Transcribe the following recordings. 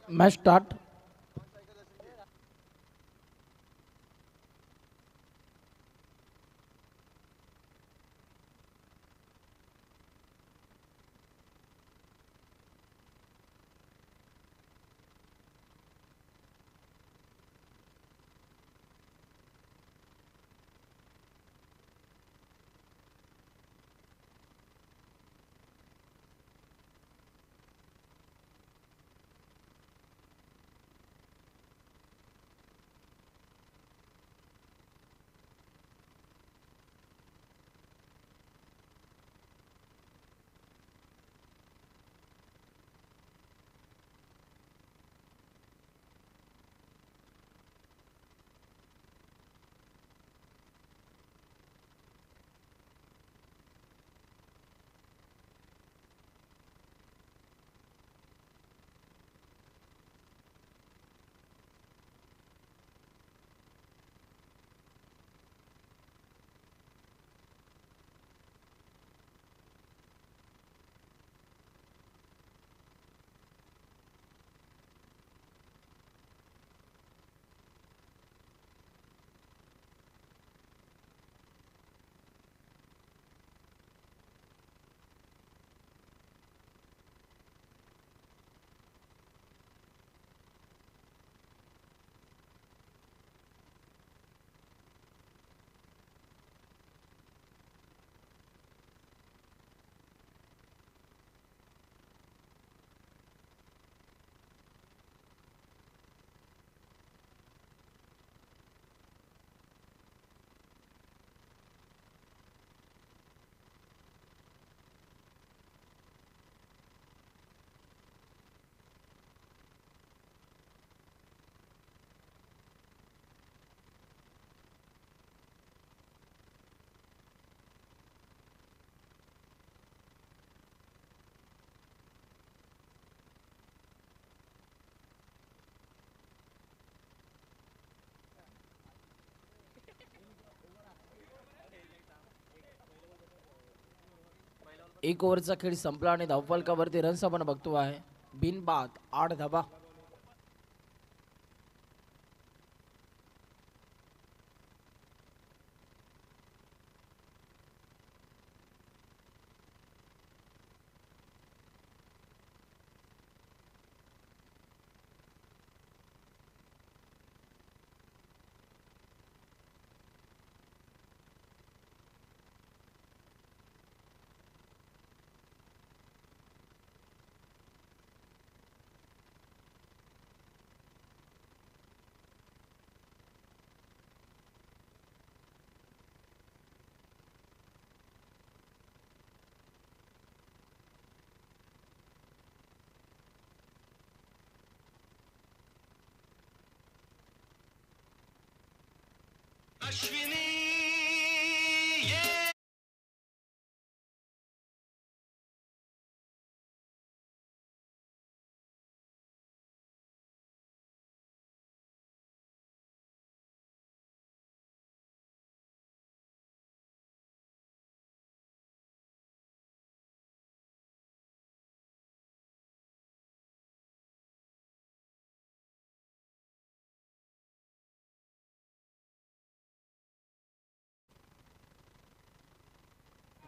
Match start. एक ओव्हरचा खेळ संपला आणि धावफलकावरती रन्स आपण बघतो आहे बिनबाद 8 धाबा।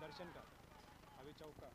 दर्शन का हवी चौका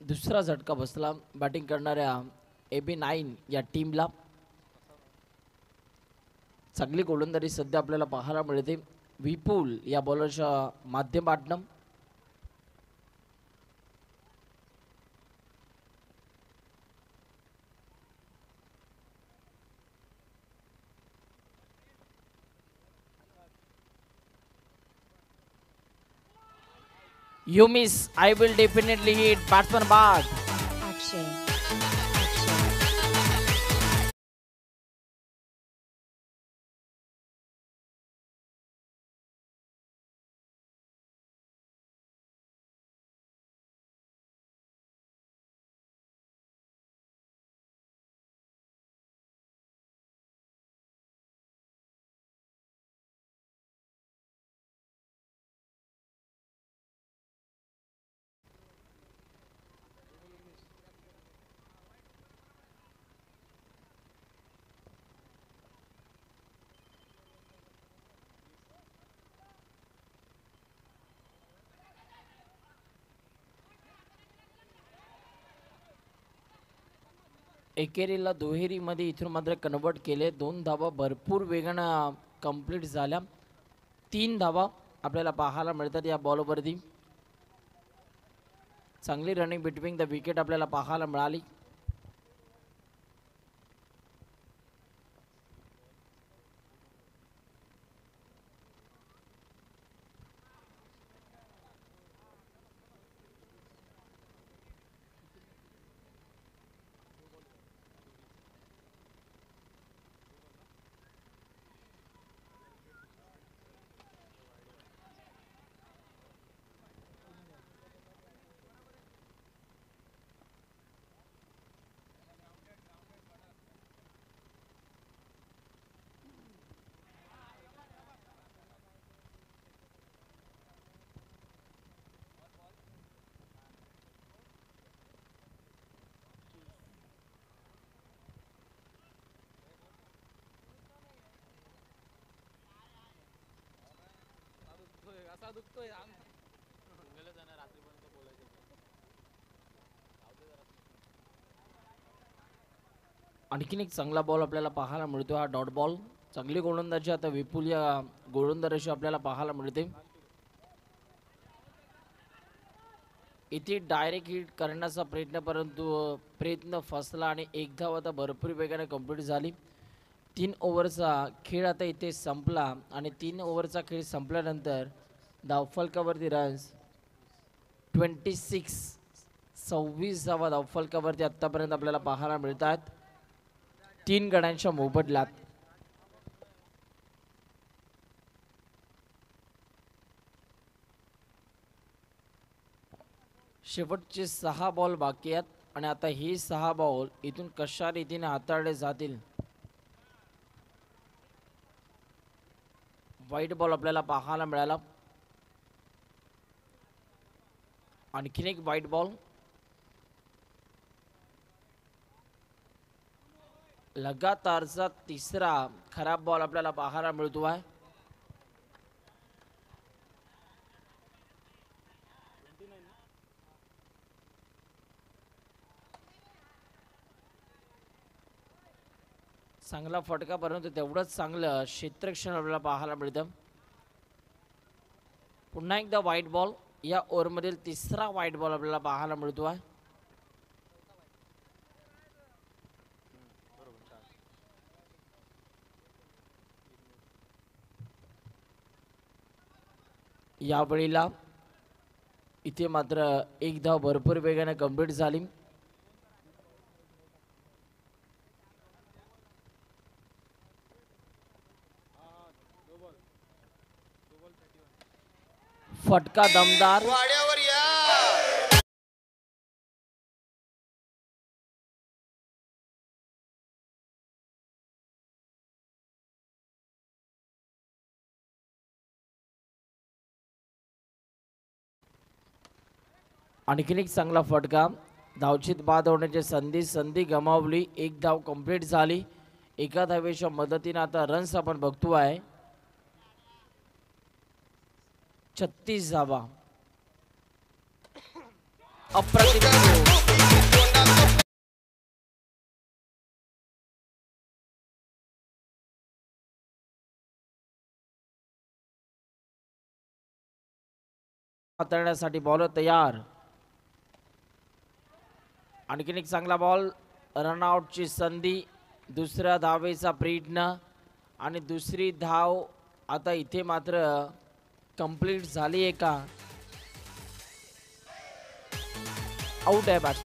दुसरा झटका बसला बॅटिंग करणाऱ्या AB9 या टीमला. चांगली गोलंदाजी सध्या आपल्याला पाहायला मिळते विपुल या बॉलरच्या माध्यमातून. You miss. I will definitely hit. Batsman bad. Action. एकेरीला दुहेरीमध्ये इथून मात्र कन्वर्ट केले. 2 धावा भरपूर वेगानं कंप्लीट झाल्या. 3 धावा आपल्याला पाहायला मिळतात या बॉलवरती. चांगली रनिंग बिटवीन द विकेट आपल्याला पाहायला मिळाली. आणखीन एक चांगला बॉल आपल्याला पाहायला मिळतो. हा डॉट बॉल. चांगली गोलंदाजी आता विपुल या गोलंदाजाशी आपल्याला पाहायला मिळते. इथे डायरेक्ट हिट करण्याचा प्रयत्न, परंतु प्रयत्न फसला आणि एक धाव आता भरपूर वेगाने कंप्लीट झाली. 3 ओव्हरचा खेळ आता इथे संपला आणि 3 ओव्हरचा खेळ संपल्यानंतर धावफलकावरती रन्स 26 धावा धावफलकावरती आतापर्यंत आपल्याला पाहायला मिळतात 3 गड्यांच्या मोबदल्यात. शेवटचे 6 बॉल बाकी आहेत आणि आता ही 6 बॉल इथून कशा रीतीने हाताळले जातील. वाईट बॉल आपल्याला पाहायला मिळाला. आणखीन एक वाईट बॉल. लगातारचा तिसरा खराब बॉल आपल्याला पाहायला मिळतो आहे. चांगला फटका, परंतु तेवढंच चांगलं क्षेत्ररक्षण आपल्याला पाहायला मिळतं. पुन्हा एकदा वाईट बॉल. या ओव्हरमधील तिसरा वाईट बॉल आपल्याला पाहायला मिळतो आहे. यावेळेला इथे मात्र एक धाव भरपूर वेगाने कंप्लीट झाली. फटका दमदार. आणखीन एक चांगला फटका. धावचीत बाद होण्याची संधी गमावली. एक धाव कंप्लीट झाली. एका धावेच्या मदतीने आता रन्स आपण बघतो आहे 36 धावा. अप्रतिम stroke. हाताळण्यासाठी बॉलर तयार. आणखीन एक चांगला बॉल. रनआउटची संधी. दुसऱ्या धावेचा प्रयत्न आणि दुसरी धाव आता इथे मात्र कंप्लीट झाली आहे का? आउट आहे बॅट.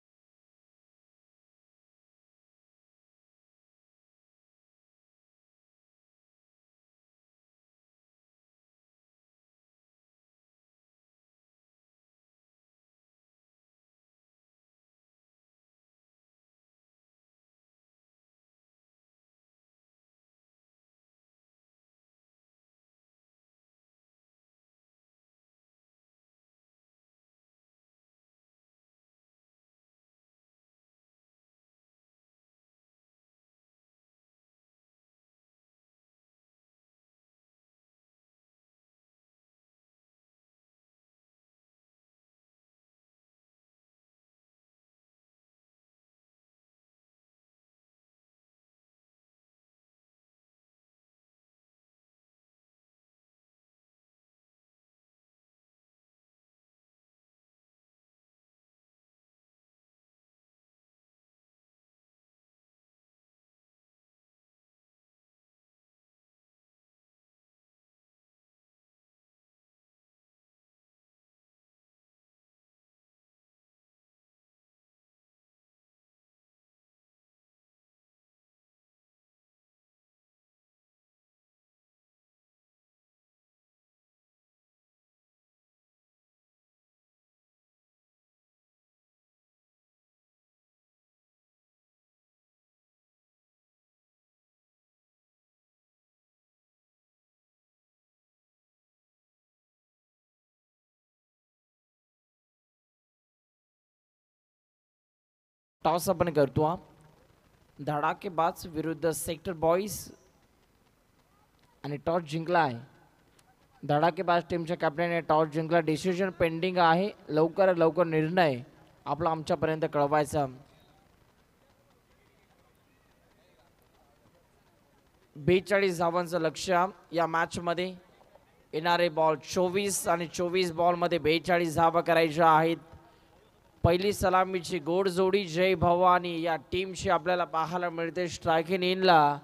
टॉस आपण करतो हा. धडाकेबाज विरुद्ध सेक्टर बॉईज आणि टॉस जिंकला आहे. धडाकेबाज टीमच्या कॅप्टनने टॉस जिंकला. डिसिजन पेंडिंग आहे. लवकर लवकर निर्णय आपला आमच्यापर्यंत कळवायचा. 42 धावांचं लक्ष्य या मॅच मध्ये. येणारे बॉल 24 आणि 24 बॉल मध्ये 42 धावा करायच्या आहेत. पहिली सलामीची गोड जोडी जय भवानी या टीमशी आपल्याला पाहायला मिळते. स्ट्रायकिंग इनला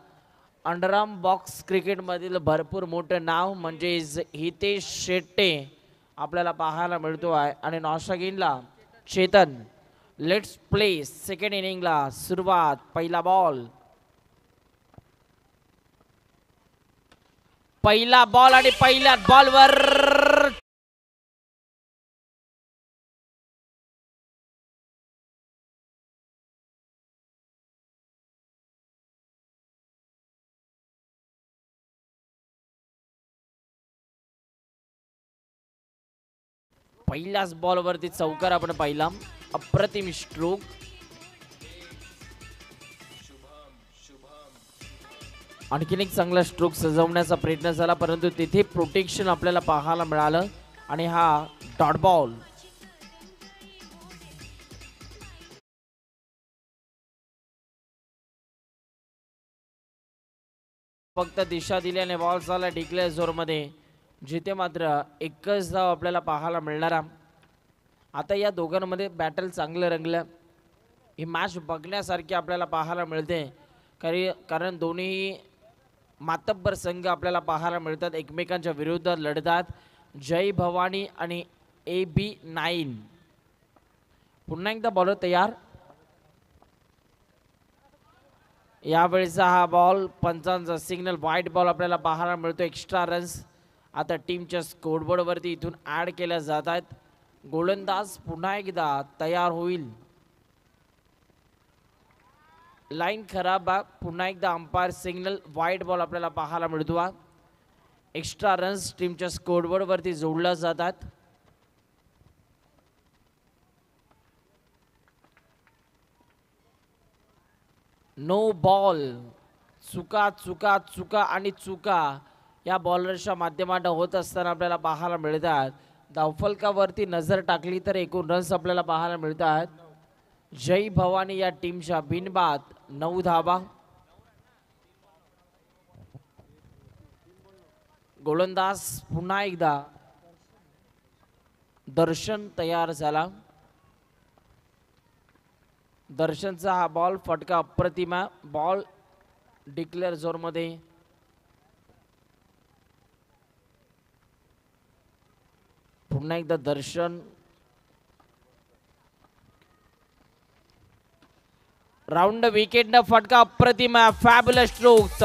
अंडरआर्म बॉक्स क्रिकेटमधील भरपूर मोठं नाव म्हणजेच हितेश शेट्टे आपल्याला पाहायला मिळतो आहे. आणि नॉस्ट्राकिनला चेतन. लेट्स प्ले सेकंड इनिंगला सुरुवात. पहिला बॉल. पहिला बॉल आणि पहिल्या बॉलवर पहिल्याच बॉलवरती चौकार आपण पाहिला. अप्रतिम स्ट्रोक. आणखीन एक चांगला स्ट्रोक सजवण्याचा प्रयत्न झाला परंतु तिथे प्रोटेक्शन आपल्याला पाहायला मिळालं आणि हा डॉट बॉल. फक्त दिशा दिल्याने बॉल झाला डिक्लेअर झोनमध्ये, जिथे मात्र एकच धाव आपल्याला पाहायला मिळणार. आता या दोघांमध्ये बॅटल चांगलं रंगलं. ही मॅच बघण्यासारखी आपल्याला पाहायला मिळते कारण दोन्ही मातब्बर संघ आपल्याला पाहायला मिळतात. एकमेकांच्या विरोधात लढतात. जय भवानी आणि AB9. पुन्हा एकदा बॉलर तयार. यावेळेचा हा बॉल पंचांचा सिग्नल वाईट बॉल आपल्याला पाहायला मिळतो. एक्स्ट्रा रन्स आता टीमच्या स्कोरबोर्डवरती इथून ॲड केल्या जात आहेत. गोलंदाज पुन्हा एकदा तयार होईल. लाईन खराब. पुन्हा एकदा अंपायर सिग्नल वाईट बॉल आपल्याला पाहायला मिळतो. एक्स्ट्रा रन्स टीमच्या स्कोरबोर्डवरती जोडल्या जातात. No ball. चुका चुका चुका आणि चुका या बॉलरच्या माध्यमातून होत असताना आपल्याला पाहायला मिळतात. धावफलकावरती नजर टाकली तर एकूण रन्स आपल्याला पाहायला मिळतात. जय भवानी या टीमच्या बिनबाद 9 धावा. गोलंदाज पुन्हा एकदा दर्शन तयार झाला. दर्शनचा हा बॉल फटका अप्रतिमा. बॉल डिक्लेअर झोन मध्ये. पुन्हा एकदा दर्शन. राऊंड विकेट न फटका अप्रतिमा. Fabulous stroke.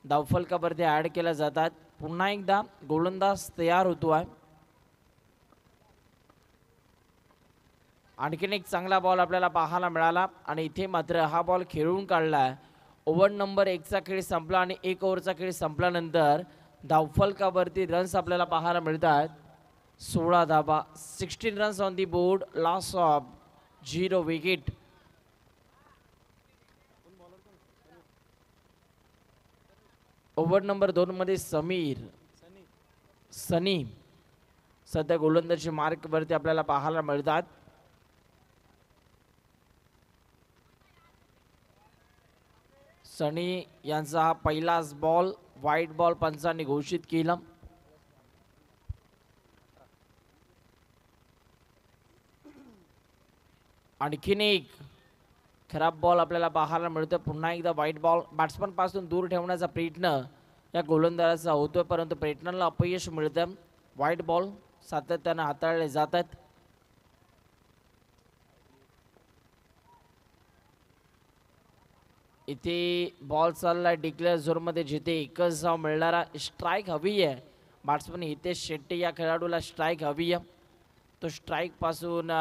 धावफलकावरती ऍड केल्या जातात. पुन्हा एकदा गोलंदाज तयार होतो आहे. आणखीन एक चांगला बॉल आपल्याला पाहायला मिळाला आणि इथे मात्र हा बॉल खेळून काढलाय. ओव्हर नंबर 1 चा खेळ संपला आणि 1 ओव्हरचा खेळ संपल्यानंतर धावफलकावरती रन्स आपल्याला पाहायला मिळतात. 16 धावा. 16 runs on the board. Loss of 0 wicket. Over number 2 मध्ये सनी सध्या गोलंदाजी मार्क वरती आपल्याला पाहायला मिळतात. सनी यांचा हा पहिलाच बॉल व्हाईट बॉल पंचांनी घोषित केला. आणखीन एक खराब बॉल आपल्याला पाहायला मिळतो. पुन्हा एकदा व्हाईट बॉल. बॅट्समन पासून दूर ठेवण्याचा प्रयत्न या गोलंदाजाचा होतोय परंतु प्रयत्नाला अपयश मिळतं. व्हाईट बॉल सातत्याने हाताळले जातात. इथे बॉल चाललाय डिक्लेअर झोन मध्ये जिथे एकच धाव मिळणारा. स्ट्राईक हवी आहे. बॅट्समन हितेश शेट्टी या खेळाडूला स्ट्राईक हवी आहे. तो स्ट्राईक पासून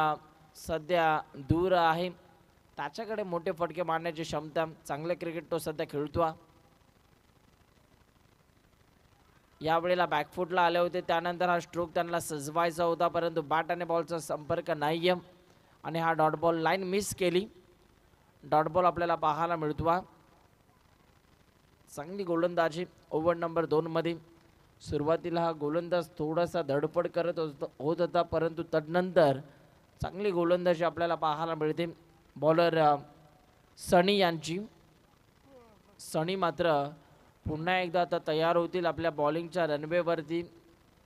सध्या दूर आहे. त्याच्याकडे मोठे फटके मारण्याची क्षमता. चांगले क्रिकेट तो सध्या खेळतो. यावेळेला बॅकफुटला आले होते त्यानंतर हा स्ट्रोक त्यांना सजवायचा होता परंतु बॅट आणि बॉलचा संपर्क नाहीये आणि हा डॉट बॉल लाईन मिस केली. डॉट बॉल आपल्याला पाहायला मिळतो. चांगली गोलंदाजी ओव्हर नंबर 2 मध्ये. सुरुवातीला हा गोलंदाज थोडासा धडपड करत होत होता परंतु तदनंतर चांगली गोलंदाजी आपल्याला पाहायला मिळते. बॉलर सनी यांची. सनी मात्र पुन्हा एकदा आता तयार होतील आपल्या बॉलिंगच्या रनवेवरती.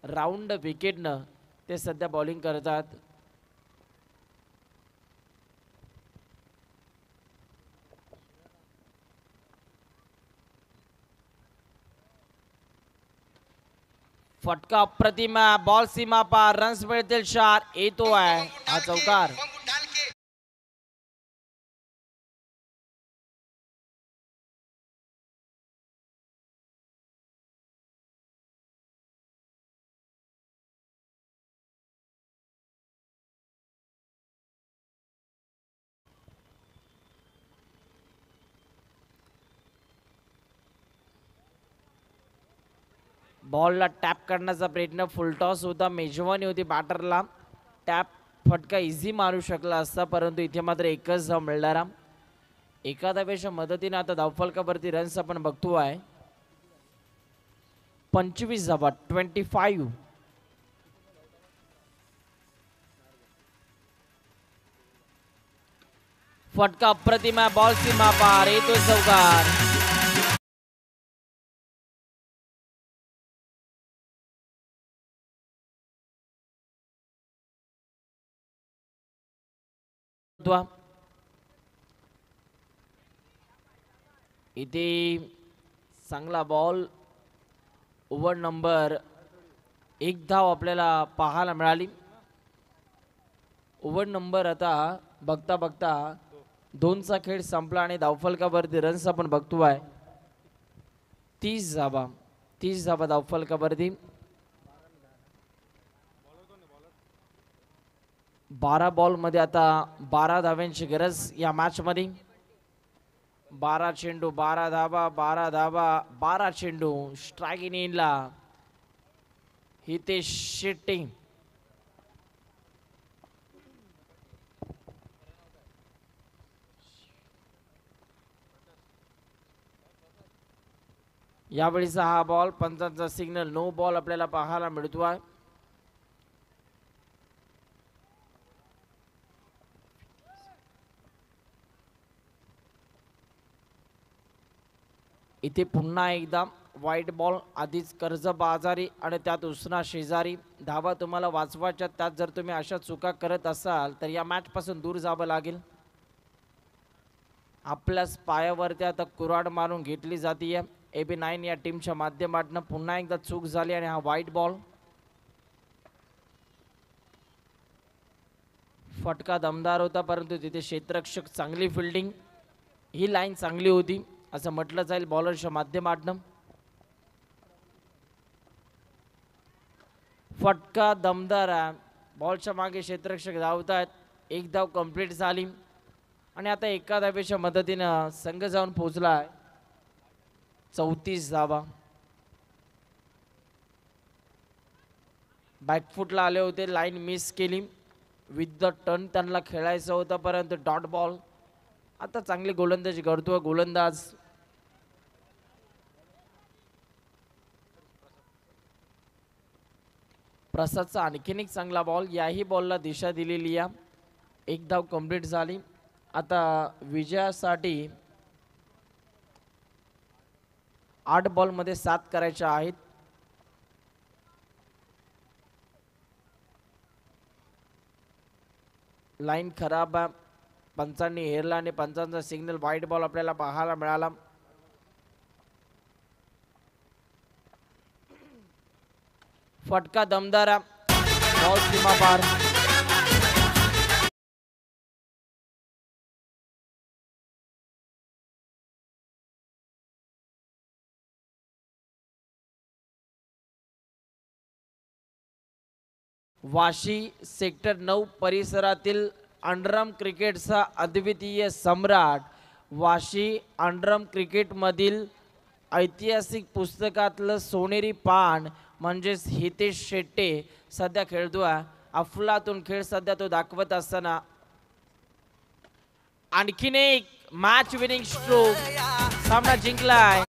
राऊंड विकेटनं ते सध्या बॉलिंग करतात. फटका अप्रतिमा. बॉल सीमा पार. रन्स मिळतील 4. येतो आहे हा चौकार. बॉलला टॅप करण्याचा प्रयत्न. फुलटॉस होता. मेजवानी होती बॅटरला. टॅप फटका इझी मारू शकला असता परंतु इथे मात्र एकच धाव मिळणारा. एका धावेच्या मदतीने आता धावफलकावरती रन्स आपण बघतो आहे. 25 धावा. 25. फटका अप्रतिमा. बॉल सीमा पार. येतो चौकार. इथे चांगला बॉल. ओव्हर नंबर 1 धाव आपल्याला पाहायला मिळाली. ओव्हर नंबर आता बघता बघता 2 चा खेळ संपला आणि धावफलकावरती रन्स आपण बघतो आहे. 30 धावा. 30 धावा धावफलकावरती. 12 बॉल मध्ये आता 12 धाव्यांची गरज या मॅच मध्ये. 12 चेंडू 12 धाबा 12 धाबा 12 चेंडू स्ट्राईक इन इनला हितेश शेट्टी. यावेळीचा हा बॉल पंचांचा सिग्नल नो बॉल आपल्याला पाहायला मिळतोय. इथे पुन्हा एकदा व्हाईट बॉल. आधीच कर्जबाजारी आणि त्यात उसना शेजारी. धावा तुम्हाला वाचवायच्या, त्यात जर तुम्ही अशा चुका करत असाल तर या मॅच पासून दूर जावं लागेल. आपल्याच पायावरती आता कुऱ्हाड मारून घेतली जाते. AB9 या टीमच्या माध्यमातून पुन्हा एकदा चूक झाली आणि हा व्हाईट बॉल. फटका दमदार होता परंतु तिथे क्षेत्ररक्षक चांगली फिल्डिंग. ही लाईन चांगली होती असं म्हटलं जाईल बॉलरच्या माध्यमातून. फटका दमदार आहे. बॉलच्या मागे क्षेत्ररक्षक धावत आहेत. एक धाव कंप्लीट झाली आणि आता एका धावेच्या मदतीनं संघ जाऊन पोहोचला आहे 34 धावा. बॅकफुटला आले होते, लाईन मिस केली. विथ द टर्न त्यांना खेळायचं होतं परंतु डॉट बॉल. आता चांगली गोलंदाजी करतोय गोलंदाज. प्रसादचा आणखीन एक चांगला बॉल. याही बॉलला दिशा दिलेली आहे. एक धाव कंप्लीट झाली. आता विजयासाठी 8 बॉलमध्ये 7 करायच्या आहेत. लाईन खराब आहे. पंचांनी हेरला आणि पंचांचा सिग्नल व्हाईट बॉल आपल्याला पाहायला मिळाला. फटका दमदार बॉल सीमा पार. वाशी सेक्टर 9 परिसरातील अंडरम क्रिकेटचा अद्वितीय सम्राट. वाशी अंडरम क्रिकेटमधील ऐतिहासिक पुस्तकातलं सोनेरी पान म्हणजेच हितेश शेट्टे सध्या खेळतोय. अफलातून खेळ सध्या तो दाखवत असताना आणखीन एक मॅच विनिंग स्ट्रोक. सामना जिंकलाय.